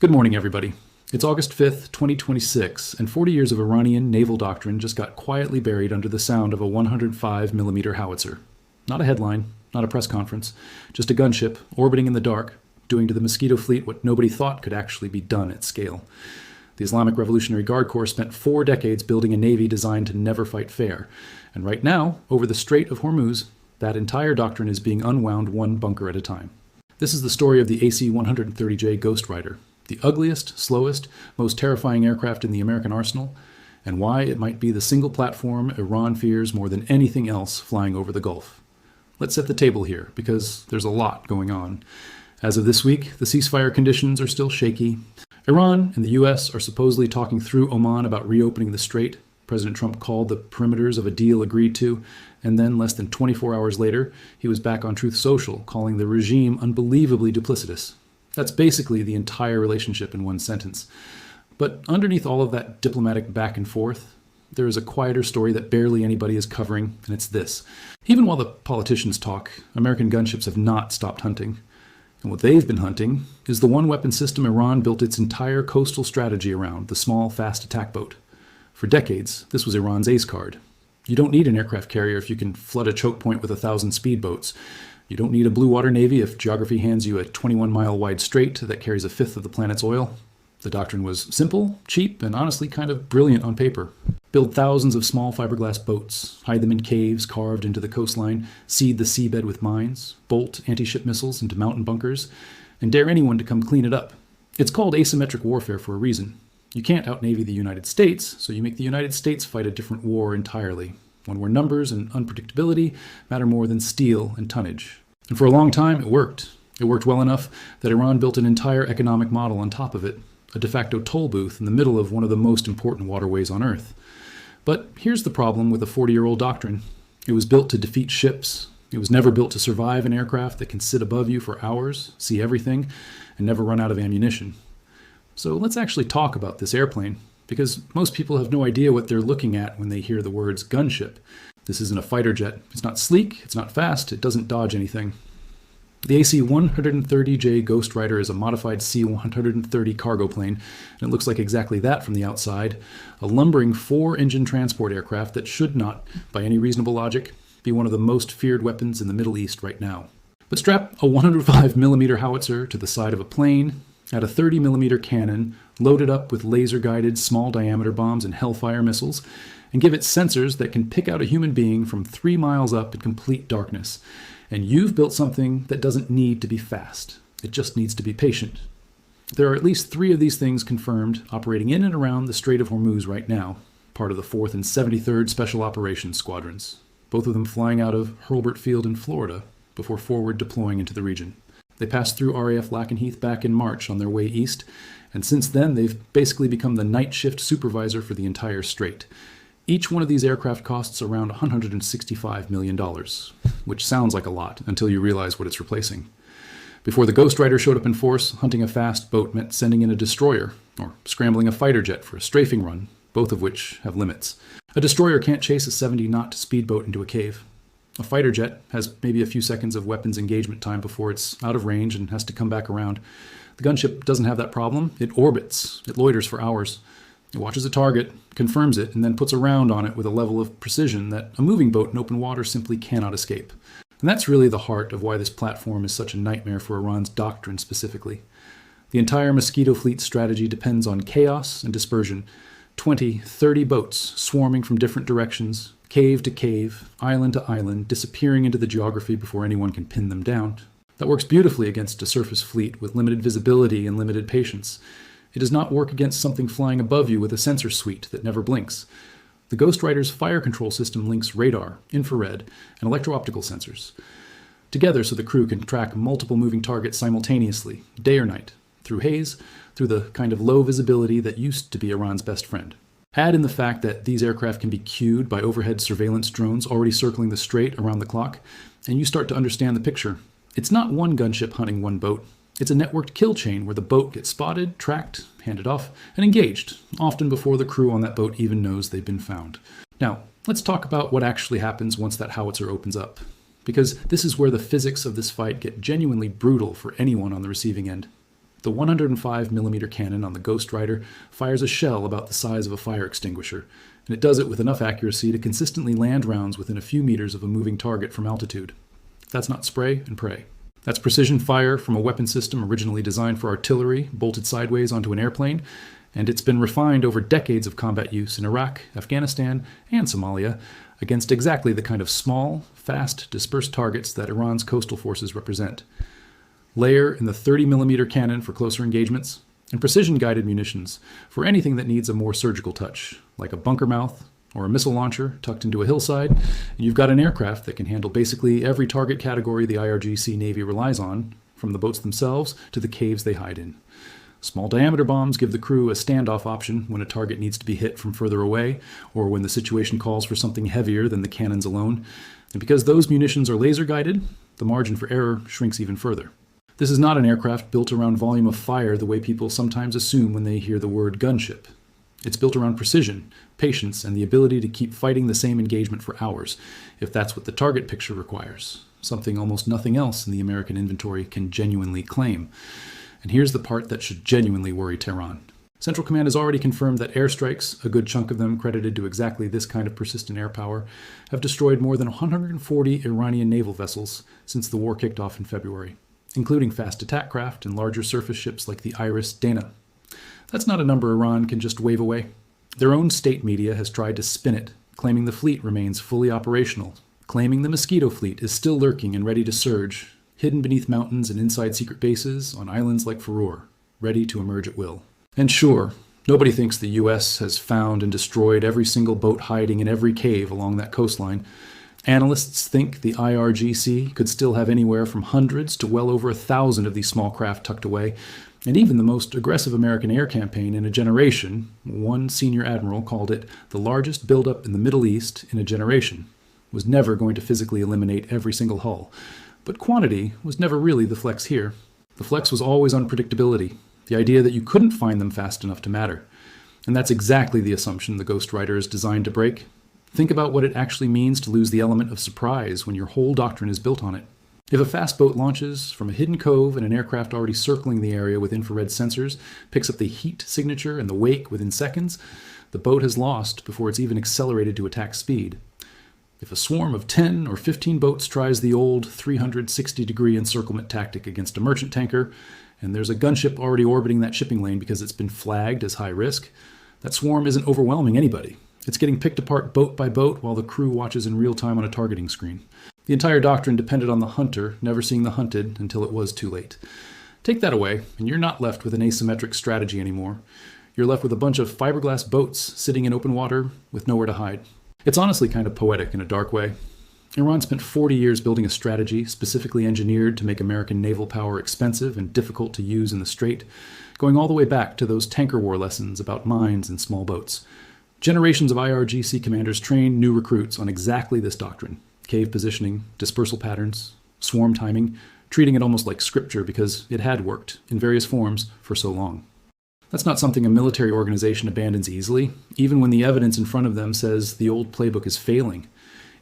Good morning, everybody. It's August 5th, 2026, and 40 years of Iranian naval doctrine just got quietly buried under the sound of a 105mm howitzer. Not a headline, not a press conference, just a gunship orbiting in the dark, doing to the Mosquito fleet what nobody thought could actually be done at scale. The Islamic Revolutionary Guard Corps spent 4 decades building a navy designed to never fight fair, and right now, over the Strait of Hormuz, that entire doctrine is being unwound one bunker at a time. This is the story of the AC-130J Ghost Rider, the ugliest, slowest, most terrifying aircraft in the American arsenal, and why it might be the single platform Iran fears more than anything else flying over the Gulf. Let's set the table here, because there's a lot going on. As of this week, the ceasefire conditions are still shaky. Iran and the US are supposedly talking through Oman about reopening the strait. President Trump called the perimeters of a deal agreed to, and then less than 24 hours later, he was back on Truth Social, calling the regime unbelievably duplicitous. That's basically the entire relationship in one sentence. But underneath all of that diplomatic back and forth, there is a quieter story that barely anybody is covering, and it's this. Even while the politicians talk, American gunships have not stopped hunting. And what they've been hunting is the one weapon system Iran built its entire coastal strategy around, the small, fast attack boat. For decades, this was Iran's ace card. You don't need an aircraft carrier if you can flood a choke point with 1,000 speedboats. You don't need a blue water navy if geography hands you a 21-mile wide strait that carries a fifth of the planet's oil. The doctrine was simple, cheap, and honestly kind of brilliant on paper. Build thousands of small fiberglass boats, hide them in caves carved into the coastline, seed the seabed with mines, bolt anti-ship missiles into mountain bunkers, and dare anyone to come clean it up. It's called asymmetric warfare for a reason. You can't out-navy the United States, so you make the United States fight a different war entirely, one where numbers and unpredictability matter more than steel and tonnage. And for a long time, it worked. It worked well enough that Iran built an entire economic model on top of it, a de facto toll booth in the middle of one of the most important waterways on Earth. But here's the problem with a 40-year-old doctrine. It was built to defeat ships. It was never built to survive an aircraft that can sit above you for hours, see everything, and never run out of ammunition. So let's actually talk about this airplane, because most people have no idea what they're looking at when they hear the words gunship. This isn't a fighter jet. It's not sleek, it's not fast, it doesn't dodge anything. The AC-130J Ghost Rider is a modified C-130 cargo plane, and it looks like exactly that from the outside, a lumbering 4-engine transport aircraft that should not, by any reasonable logic, be one of the most feared weapons in the Middle East right now. But strap a 105mm howitzer to the side of a plane, add a 30mm cannon, load it up with laser-guided small-diameter bombs and Hellfire missiles, and give it sensors that can pick out a human being from 3 miles up in complete darkness. And you've built something that doesn't need to be fast. It just needs to be patient. There are at least 3 of these things confirmed operating in and around the Strait of Hormuz right now, part of the 4th and 73rd Special Operations Squadrons, both of them flying out of Hurlburt Field in Florida before forward deploying into the region. They passed through RAF Lakenheath back in March on their way east, and since then they've basically become the night shift supervisor for the entire strait. Each one of these aircraft costs around $165 million, which sounds like a lot until you realize what it's replacing. Before the Ghost Rider showed up in force, hunting a fast boat meant sending in a destroyer, or scrambling a fighter jet for a strafing run, both of which have limits. A destroyer can't chase a 70-knot speedboat into a cave. A fighter jet has maybe a few seconds of weapons engagement time before it's out of range and has to come back around. The gunship doesn't have that problem. It orbits. It loiters for hours. It watches a target, confirms it, and then puts a round on it with a level of precision that a moving boat in open water simply cannot escape. And that's really the heart of why this platform is such a nightmare for Iran's doctrine specifically. The entire Mosquito fleet strategy depends on chaos and dispersion. 20, 30 boats swarming from different directions, cave to cave, island to island, disappearing into the geography before anyone can pin them down. That works beautifully against a surface fleet with limited visibility and limited patience. It does not work against something flying above you with a sensor suite that never blinks. The Ghost Rider's fire control system links radar, infrared, and electro-optical sensors together so the crew can track multiple moving targets simultaneously, day or night, through haze, through the kind of low visibility that used to be Iran's best friend. Add in the fact that these aircraft can be cued by overhead surveillance drones already circling the strait around the clock, and you start to understand the picture. It's not one gunship hunting one boat. It's a networked kill chain where the boat gets spotted, tracked, handed off, and engaged, often before the crew on that boat even knows they've been found. Now, let's talk about what actually happens once that howitzer opens up, because this is where the physics of this fight get genuinely brutal for anyone on the receiving end. The 105mm cannon on the Ghost Rider fires a shell about the size of a fire extinguisher, and it does it with enough accuracy to consistently land rounds within a few meters of a moving target from altitude. That's not spray and pray. That's precision fire from a weapon system originally designed for artillery, bolted sideways onto an airplane, and it's been refined over decades of combat use in Iraq, Afghanistan, and Somalia against exactly the kind of small, fast, dispersed targets that Iran's coastal forces represent. Layer in the 30mm cannon for closer engagements, and precision-guided munitions for anything that needs a more surgical touch, like a bunker mouth or a missile launcher tucked into a hillside, and you've got an aircraft that can handle basically every target category the IRGC Navy relies on, from the boats themselves to the caves they hide in. Small diameter bombs give the crew a standoff option when a target needs to be hit from further away, or when the situation calls for something heavier than the cannons alone. And because those munitions are laser-guided, the margin for error shrinks even further. This is not an aircraft built around volume of fire the way people sometimes assume when they hear the word gunship. It's built around precision, patience, and the ability to keep fighting the same engagement for hours, if that's what the target picture requires, something almost nothing else in the American inventory can genuinely claim. And here's the part that should genuinely worry Tehran. Central Command has already confirmed that airstrikes, a good chunk of them credited to exactly this kind of persistent air power, have destroyed more than 140 Iranian naval vessels since the war kicked off in February, including fast attack craft and larger surface ships like the Iris Dana. That's not a number Iran can just wave away. Their own state media has tried to spin it, claiming the fleet remains fully operational, claiming the Mosquito fleet is still lurking and ready to surge, hidden beneath mountains and inside secret bases on islands like Furor, ready to emerge at will. And sure, nobody thinks the US has found and destroyed every single boat hiding in every cave along that coastline. Analysts think the IRGC could still have anywhere from hundreds to well over 1,000 of these small craft tucked away, and even the most aggressive American air campaign in a generation, one senior admiral called it the largest buildup in the Middle East in a generation, was never going to physically eliminate every single hull. But quantity was never really the flex here. The flex was always unpredictability, the idea that you couldn't find them fast enough to matter. And that's exactly the assumption the Ghost Rider is designed to break. Think about what it actually means to lose the element of surprise when your whole doctrine is built on it. If a fast boat launches from a hidden cove and an aircraft already circling the area with infrared sensors picks up the heat signature and the wake within seconds, the boat has lost before it's even accelerated to attack speed. If a swarm of 10 or 15 boats tries the old 360-degree encirclement tactic against a merchant tanker, and there's a gunship already orbiting that shipping lane because it's been flagged as high risk, that swarm isn't overwhelming anybody. It's getting picked apart boat by boat while the crew watches in real time on a targeting screen. The entire doctrine depended on the hunter never seeing the hunted until it was too late. Take that away, and you're not left with an asymmetric strategy anymore. You're left with a bunch of fiberglass boats sitting in open water with nowhere to hide. It's honestly kind of poetic in a dark way. Iran spent 40 years building a strategy specifically engineered to make American naval power expensive and difficult to use in the Strait, going all the way back to those tanker war lessons about mines and small boats. Generations of IRGC commanders trained new recruits on exactly this doctrine: cave positioning, dispersal patterns, swarm timing, treating it almost like scripture because it had worked, in various forms, for so long. That's not something a military organization abandons easily, even when the evidence in front of them says the old playbook is failing.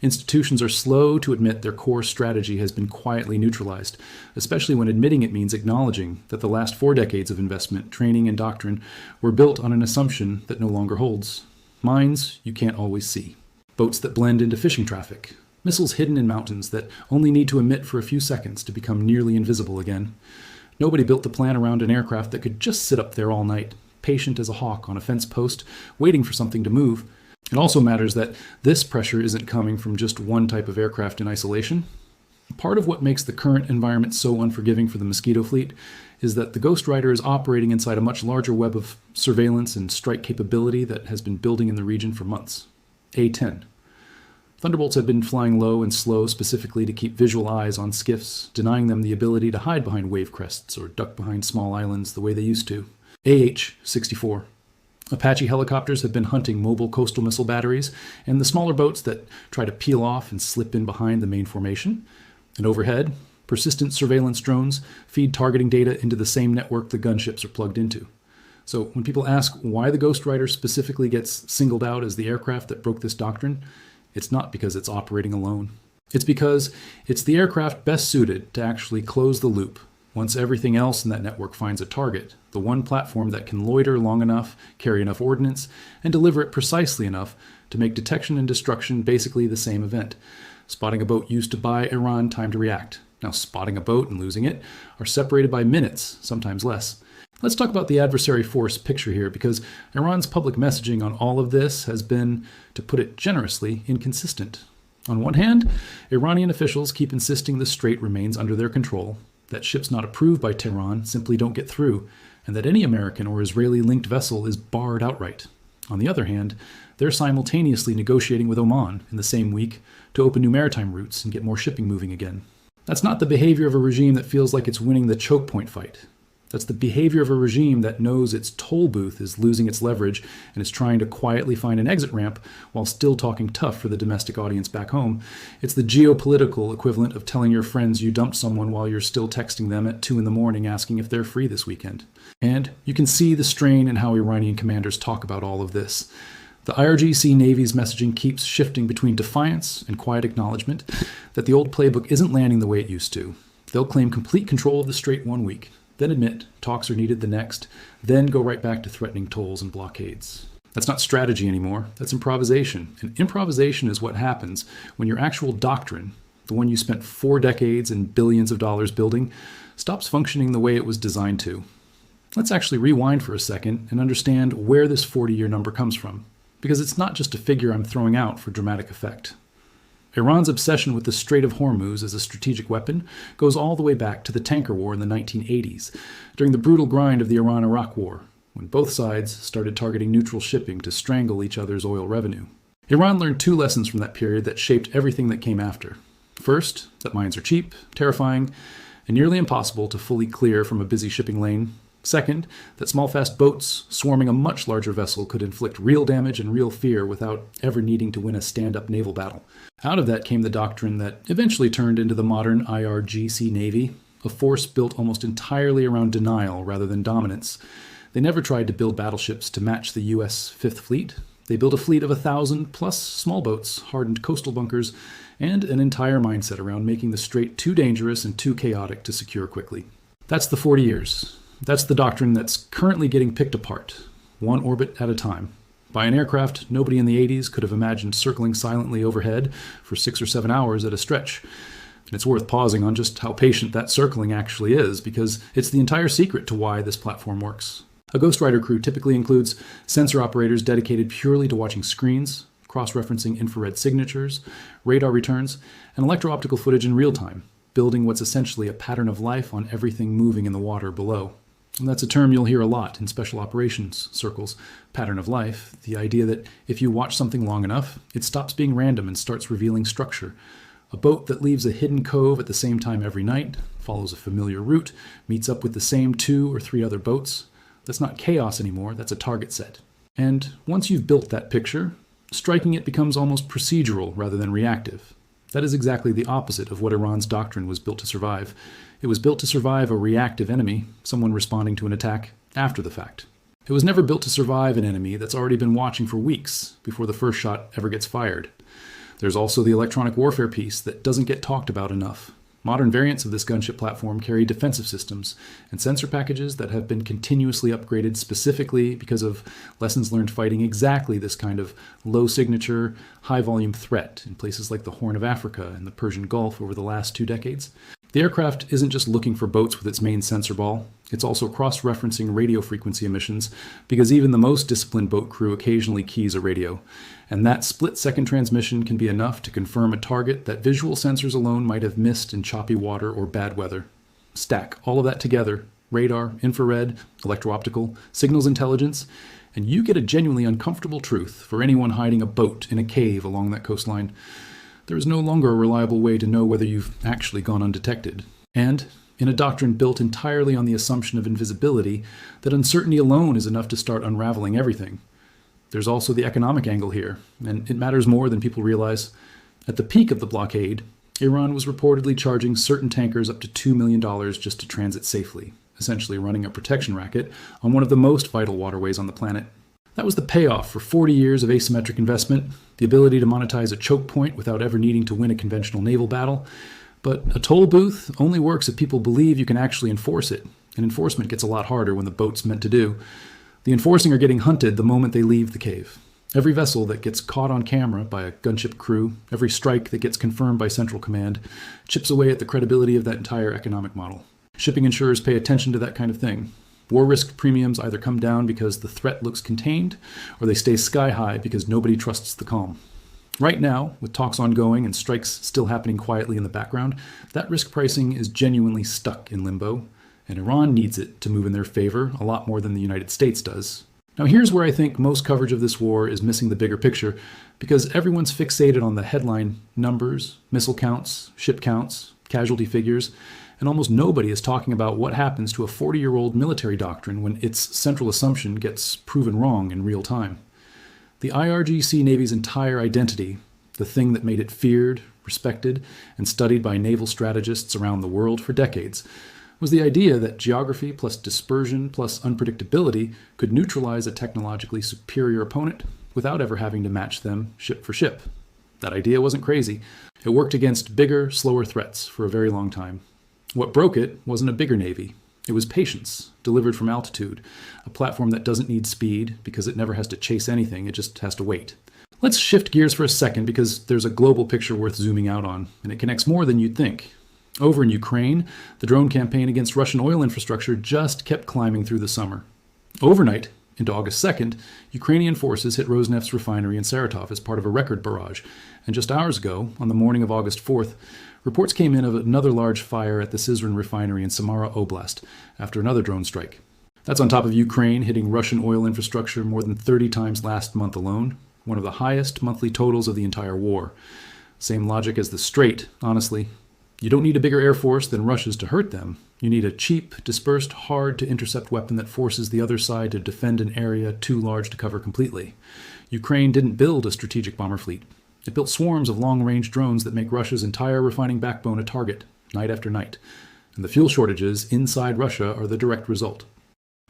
Institutions are slow to admit their core strategy has been quietly neutralized, especially when admitting it means acknowledging that the last 4 decades of investment, training, and doctrine were built on an assumption that no longer holds. Mines you can't always see. Boats that blend into fishing traffic. Missiles hidden in mountains that only need to emit for a few seconds to become nearly invisible again. Nobody built the plan around an aircraft that could just sit up there all night, patient as a hawk on a fence post, waiting for something to move. It also matters that this pressure isn't coming from just one type of aircraft in isolation. Part of what makes the current environment so unforgiving for the Mosquito fleet is that the Ghost Rider is operating inside a much larger web of surveillance and strike capability that has been building in the region for months. A-10. Thunderbolts have been flying low and slow specifically to keep visual eyes on skiffs, denying them the ability to hide behind wave crests or duck behind small islands the way they used to. AH-64. Apache helicopters have been hunting mobile coastal missile batteries and the smaller boats that try to peel off and slip in behind the main formation. And overhead, persistent surveillance drones feed targeting data into the same network the gunships are plugged into. So when people ask why the Ghost Rider specifically gets singled out as the aircraft that broke this doctrine, it's not because it's operating alone. It's because it's the aircraft best suited to actually close the loop, Once everything else in that network finds a target, the one platform that can loiter long enough, carry enough ordnance, and deliver it precisely enough to make detection and destruction basically the same event. Spotting a boat used to buy Iran time to react. Now, spotting a boat and losing it are separated by minutes, sometimes less. Let's talk about the adversary force picture here, because Iran's public messaging on all of this has been, to put it generously, inconsistent. On one hand, Iranian officials keep insisting the strait remains under their control, that ships not approved by Tehran simply don't get through, and that any American or Israeli-linked vessel is barred outright. On the other hand, they're simultaneously negotiating with Oman in the same week to open new maritime routes and get more shipping moving again. That's not the behavior of a regime that feels like it's winning the choke point fight. That's the behavior of a regime that knows its toll booth is losing its leverage and is trying to quietly find an exit ramp while still talking tough for the domestic audience back home. It's the geopolitical equivalent of telling your friends you dumped someone while you're still texting them at 2 a.m. asking if they're free this weekend. And you can see the strain in how Iranian commanders talk about all of this. The IRGC Navy's messaging keeps shifting between defiance and quiet acknowledgement that the old playbook isn't landing the way it used to. They'll claim complete control of the strait one week, then admit talks are needed the next, then go right back to threatening tolls and blockades. That's not strategy anymore, that's improvisation. And improvisation is what happens when your actual doctrine, the one you spent 4 decades and billions of dollars building, stops functioning the way it was designed to. Let's actually rewind for a second and understand where this 40-year number comes from, because it's not just a figure I'm throwing out for dramatic effect. Iran's obsession with the Strait of Hormuz as a strategic weapon goes all the way back to the tanker war in the 1980s, during the brutal grind of the Iran-Iraq War, when both sides started targeting neutral shipping to strangle each other's oil revenue. Iran learned 2 lessons from that period that shaped everything that came after. First, that mines are cheap, terrifying, and nearly impossible to fully clear from a busy shipping lane. Second, that small fast boats swarming a much larger vessel could inflict real damage and real fear without ever needing to win a stand-up naval battle. Out of that came the doctrine that eventually turned into the modern IRGC Navy, a force built almost entirely around denial rather than dominance. They never tried to build battleships to match the US Fifth Fleet. They built a fleet of 1,000 plus small boats, hardened coastal bunkers, and an entire mindset around making the strait too dangerous and too chaotic to secure quickly. That's the 40 years. That's the doctrine that's currently getting picked apart, one orbit at a time. By an aircraft nobody in the 80s could have imagined circling silently overhead for 6 or 7 hours at a stretch. And it's worth pausing on just how patient that circling actually is, because it's the entire secret to why this platform works. A Ghost Rider crew typically includes sensor operators dedicated purely to watching screens, cross-referencing infrared signatures, radar returns, and electro-optical footage in real time, building what's essentially a pattern of life on everything moving in the water below. And that's a term you'll hear a lot in special operations circles, pattern of life, the idea that if you watch something long enough, it stops being random and starts revealing structure. A boat that leaves a hidden cove at the same time every night, follows a familiar route, meets up with the same 2 or 3 other boats. That's not chaos anymore, that's a target set. And once you've built that picture, striking it becomes almost procedural rather than reactive. That is exactly the opposite of what Iran's doctrine was built to survive. It was built to survive a reactive enemy, someone responding to an attack after the fact. It was never built to survive an enemy that's already been watching for weeks before the first shot ever gets fired. There's also the electronic warfare piece that doesn't get talked about enough. Modern variants of this gunship platform carry defensive systems and sensor packages that have been continuously upgraded specifically because of lessons learned fighting exactly this kind of low-signature, high-volume threat in places like the Horn of Africa and the Persian Gulf over the last 2 decades. The aircraft isn't just looking for boats with its main sensor ball, it's also cross-referencing radio frequency emissions, because even the most disciplined boat crew occasionally keys a radio, and that split-second transmission can be enough to confirm a target that visual sensors alone might have missed in choppy water or bad weather. Stack all of that together, radar, infrared, electro-optical, signals intelligence, and you get a genuinely uncomfortable truth for anyone hiding a boat in a cave along that coastline. There is no longer a reliable way to know whether you've actually gone undetected. And, in a doctrine built entirely on the assumption of invisibility, that uncertainty alone is enough to start unraveling everything. There's also the economic angle here, and it matters more than people realize. At the peak of the blockade, Iran was reportedly charging certain tankers up to $2 million just to transit safely, essentially running a protection racket on one of the most vital waterways on the planet. That was the payoff for 40 years of asymmetric investment, the ability to monetize a choke point without ever needing to win a conventional naval battle. But a toll booth only works if people believe you can actually enforce it, and enforcement gets a lot harder when the boat's meant to do. The enforcing are getting hunted the moment they leave the cave. Every vessel that gets caught on camera by a gunship crew, every strike that gets confirmed by Central Command, chips away at the credibility of that entire economic model. Shipping insurers pay attention to that kind of thing. War risk premiums either come down because the threat looks contained, or they stay sky high because nobody trusts the calm. Right now, with talks ongoing and strikes still happening quietly in the background, that risk pricing is genuinely stuck in limbo, and Iran needs it to move in their favor a lot more than the United States does. Now here's where I think most coverage of this war is missing the bigger picture, because everyone's fixated on the headline numbers, missile counts, ship counts, casualty figures, and almost nobody is talking about what happens to a 40-year-old military doctrine when its central assumption gets proven wrong in real time. The IRGC Navy's entire identity, the thing that made it feared, respected, and studied by naval strategists around the world for decades, was the idea that geography plus dispersion plus unpredictability could neutralize a technologically superior opponent without ever having to match them ship for ship. That idea wasn't crazy. It worked against bigger, slower threats for a very long time. What broke it wasn't a bigger navy. It was patience, delivered from altitude, a platform that doesn't need speed because it never has to chase anything, it just has to wait. Let's shift gears for a second because there's a global picture worth zooming out on, and it connects more than you'd think. Over in Ukraine, the drone campaign against Russian oil infrastructure just kept climbing through the summer. Overnight, into August 2nd, Ukrainian forces hit Rosneft's refinery in Saratov as part of a record barrage, and just hours ago, on the morning of August 4th, reports came in of another large fire at the Syzran refinery in Samara Oblast after another drone strike. That's on top of Ukraine hitting Russian oil infrastructure more than 30 times last month alone, one of the highest monthly totals of the entire war. Same logic as the Strait, honestly. You don't need a bigger air force than Russia's to hurt them. You need a cheap, dispersed, hard-to-intercept weapon that forces the other side to defend an area too large to cover completely. Ukraine didn't build a strategic bomber fleet. It built swarms of long-range drones that make Russia's entire refining backbone a target, night after night. And the fuel shortages inside Russia are the direct result.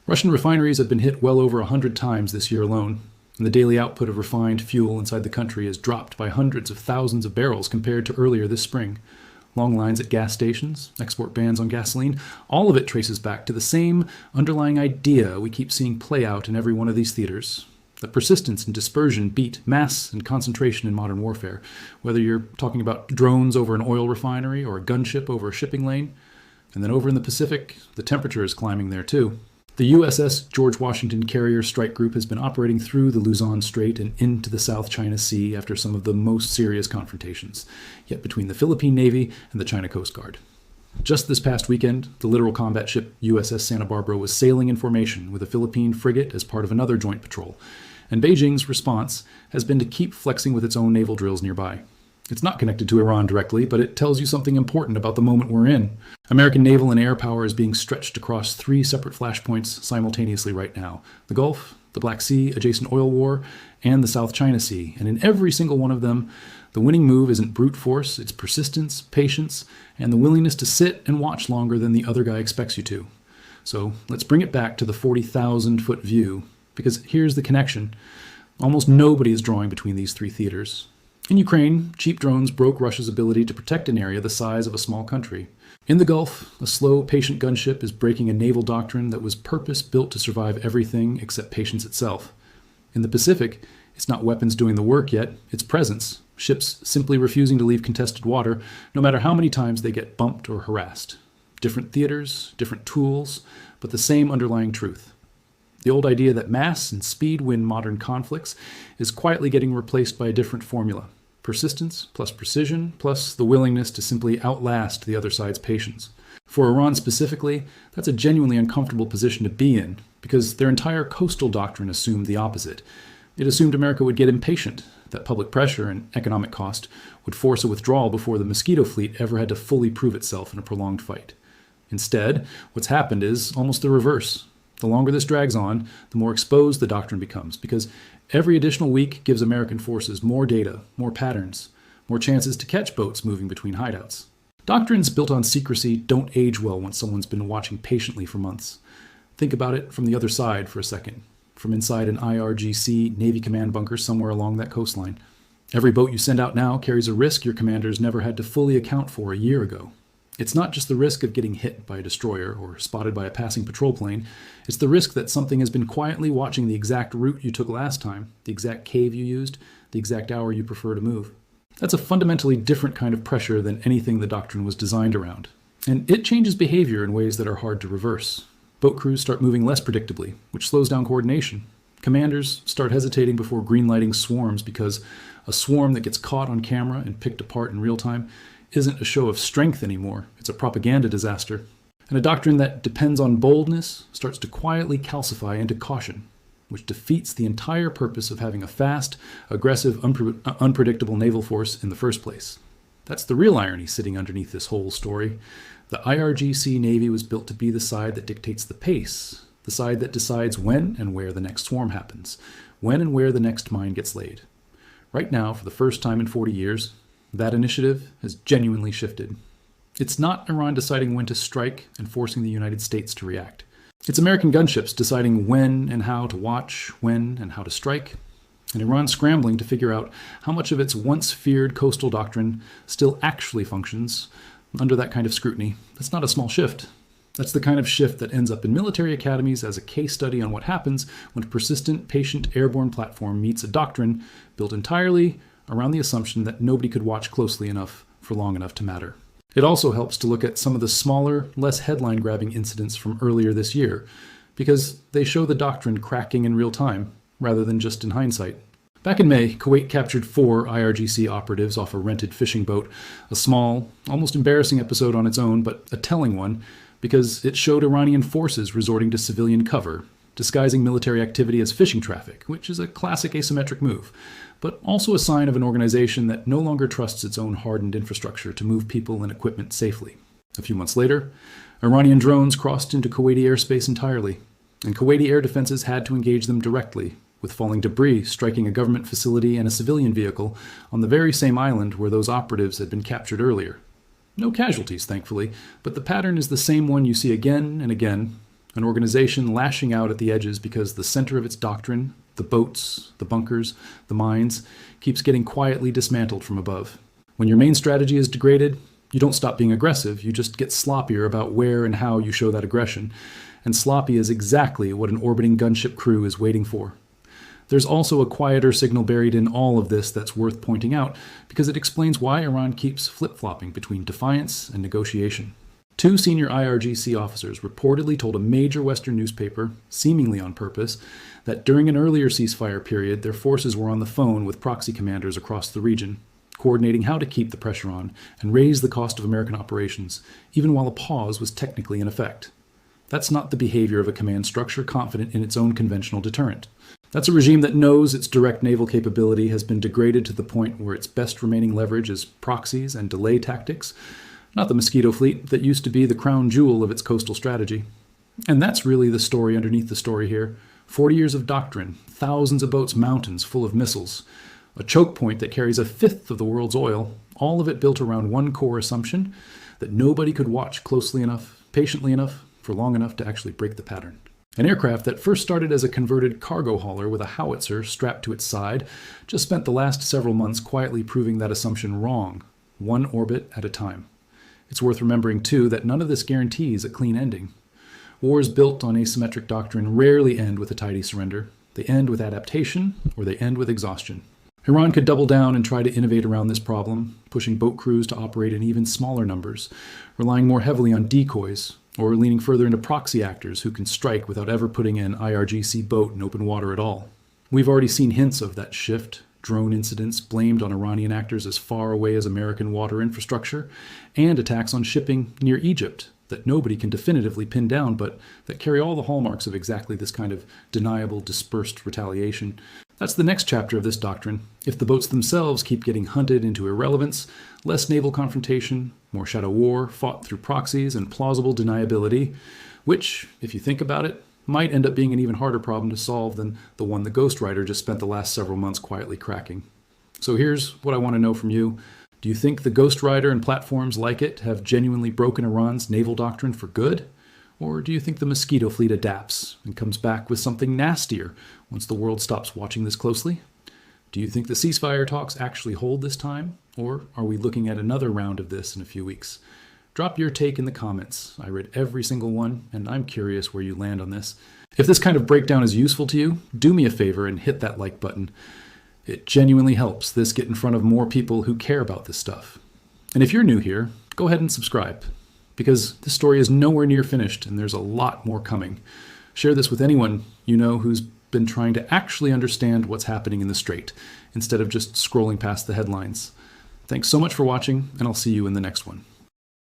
Russian refineries have been hit well over 100 times this year alone, and the daily output of refined fuel inside the country has dropped by hundreds of thousands of barrels compared to earlier this spring. Long lines at gas stations, export bans on gasoline, all of it traces back to the same underlying idea we keep seeing play out in every one of these theaters. That persistence and dispersion beat mass and concentration in modern warfare, whether you're talking about drones over an oil refinery or a gunship over a shipping lane. And then over in the Pacific, the temperature is climbing there too. The USS George Washington Carrier Strike Group has been operating through the Luzon Strait and into the South China Sea after some of the most serious confrontations, yet between the Philippine Navy and the China Coast Guard. Just this past weekend, the littoral combat ship USS Santa Barbara was sailing in formation with a Philippine frigate as part of another joint patrol, and Beijing's response has been to keep flexing with its own naval drills nearby. It's not connected to Iran directly, but it tells you something important about the moment we're in. American naval and air power is being stretched across 3 separate flashpoints simultaneously right now: the Gulf, the Black Sea adjacent oil war, and the South China Sea. And in every single one of them, the winning move isn't brute force, it's persistence, patience, and the willingness to sit and watch longer than the other guy expects you to. So let's bring it back to the 40,000-foot view, because here's the connection. Almost nobody is drawing between these 3 theaters. In Ukraine, cheap drones broke Russia's ability to protect an area the size of a small country. In the Gulf, a slow, patient gunship is breaking a naval doctrine that was purpose-built to survive everything except patience itself. In the Pacific, it's not weapons doing the work yet, it's presence. Ships simply refusing to leave contested water, no matter how many times they get bumped or harassed. Different theaters, different tools, but the same underlying truth. The old idea that mass and speed win modern conflicts is quietly getting replaced by a different formula: persistence plus precision plus the willingness to simply outlast the other side's patience. For Iran specifically, that's a genuinely uncomfortable position to be in, because their entire coastal doctrine assumed the opposite. It assumed America would get impatient, that public pressure and economic cost would force a withdrawal before the Mosquito fleet ever had to fully prove itself in a prolonged fight. Instead, what's happened is almost the reverse. The longer this drags on, the more exposed the doctrine becomes, because every additional week gives American forces more data, more patterns, more chances to catch boats moving between hideouts. Doctrines built on secrecy don't age well once someone's been watching patiently for months. Think about it from the other side for a second, from inside an IRGC Navy command bunker somewhere along that coastline. Every boat you send out now carries a risk your commanders never had to fully account for a year ago. It's not just the risk of getting hit by a destroyer or spotted by a passing patrol plane. It's the risk that something has been quietly watching the exact route you took last time, the exact cave you used, the exact hour you prefer to move. That's a fundamentally different kind of pressure than anything the doctrine was designed around. And it changes behavior in ways that are hard to reverse. Boat crews start moving less predictably, which slows down coordination. Commanders start hesitating before greenlighting swarms because a swarm that gets caught on camera and picked apart in real time isn't a show of strength anymore. It's a propaganda disaster. And a doctrine that depends on boldness starts to quietly calcify into caution, which defeats the entire purpose of having a fast, aggressive, unpredictable naval force in the first place. That's the real irony sitting underneath this whole story. The IRGC Navy was built to be the side that dictates the pace, the side that decides when and where the next swarm happens, when and where the next mine gets laid. Right now, for the first time in 40 years, that initiative has genuinely shifted. It's not Iran deciding when to strike and forcing the United States to react. It's American gunships deciding when and how to watch, when and how to strike, and Iran scrambling to figure out how much of its once feared coastal doctrine still actually functions under that kind of scrutiny. That's not a small shift. That's the kind of shift that ends up in military academies as a case study on what happens when a persistent, patient airborne platform meets a doctrine built entirely around the assumption that nobody could watch closely enough for long enough to matter. It also helps to look at some of the smaller, less headline-grabbing incidents from earlier this year, because they show the doctrine cracking in real time, rather than just in hindsight. Back in May, Kuwait captured 4 IRGC operatives off a rented fishing boat, a small, almost embarrassing episode on its own, but a telling one, because it showed Iranian forces resorting to civilian cover, disguising military activity as fishing traffic, which is a classic asymmetric move, but also a sign of an organization that no longer trusts its own hardened infrastructure to move people and equipment safely. A few months later, Iranian drones crossed into Kuwaiti airspace entirely, and Kuwaiti air defenses had to engage them directly, with falling debris striking a government facility and a civilian vehicle on the very same island where those operatives had been captured earlier. No casualties, thankfully, but the pattern is the same one you see again and again, an organization lashing out at the edges because the center of its doctrine, the boats, the bunkers, the mines, keeps getting quietly dismantled from above. When your main strategy is degraded, you don't stop being aggressive, you just get sloppier about where and how you show that aggression. And sloppy is exactly what an orbiting gunship crew is waiting for. There's also a quieter signal buried in all of this that's worth pointing out, because it explains why Iran keeps flip-flopping between defiance and negotiation. 2 senior IRGC officers reportedly told a major Western newspaper, seemingly on purpose, that during an earlier ceasefire period, their forces were on the phone with proxy commanders across the region, coordinating how to keep the pressure on and raise the cost of American operations, even while a pause was technically in effect. That's not the behavior of a command structure confident in its own conventional deterrent. That's a regime that knows its direct naval capability has been degraded to the point where its best remaining leverage is proxies and delay tactics, not the Mosquito fleet that used to be the crown jewel of its coastal strategy. And that's really the story underneath the story here. 40 years of doctrine, thousands of boats, mountains full of missiles, a choke point that carries a fifth of the world's oil, all of it built around one core assumption that nobody could watch closely enough, patiently enough, for long enough to actually break the pattern. An aircraft that first started as a converted cargo hauler with a howitzer strapped to its side just spent the last several months quietly proving that assumption wrong, one orbit at a time. It's worth remembering, too, that none of this guarantees a clean ending. Wars built on asymmetric doctrine rarely end with a tidy surrender. They end with adaptation, or they end with exhaustion. Iran could double down and try to innovate around this problem, pushing boat crews to operate in even smaller numbers, relying more heavily on decoys, or leaning further into proxy actors who can strike without ever putting an IRGC boat in open water at all. We've already seen hints of that shift, drone incidents blamed on Iranian actors as far away as American water infrastructure, and attacks on shipping near Egypt that nobody can definitively pin down, but that carry all the hallmarks of exactly this kind of deniable, dispersed retaliation. That's the next chapter of this doctrine. If the boats themselves keep getting hunted into irrelevance, less naval confrontation, more shadow war fought through proxies and plausible deniability, which, if you think about it, might end up being an even harder problem to solve than the one the Ghost Rider just spent the last several months quietly cracking. So here's what I want to know from you. Do you think the Ghost Rider and platforms like it have genuinely broken Iran's naval doctrine for good? Or do you think the Mosquito fleet adapts and comes back with something nastier once the world stops watching this closely? Do you think the ceasefire talks actually hold this time? Or are we looking at another round of this in a few weeks? Drop your take in the comments. I read every single one, and I'm curious where you land on this. If this kind of breakdown is useful to you, do me a favor and hit that like button. It genuinely helps this get in front of more people who care about this stuff. And if you're new here, go ahead and subscribe, because this story is nowhere near finished and there's a lot more coming. Share this with anyone you know who's been trying to actually understand what's happening in the Strait, instead of just scrolling past the headlines. Thanks so much for watching, and I'll see you in the next one.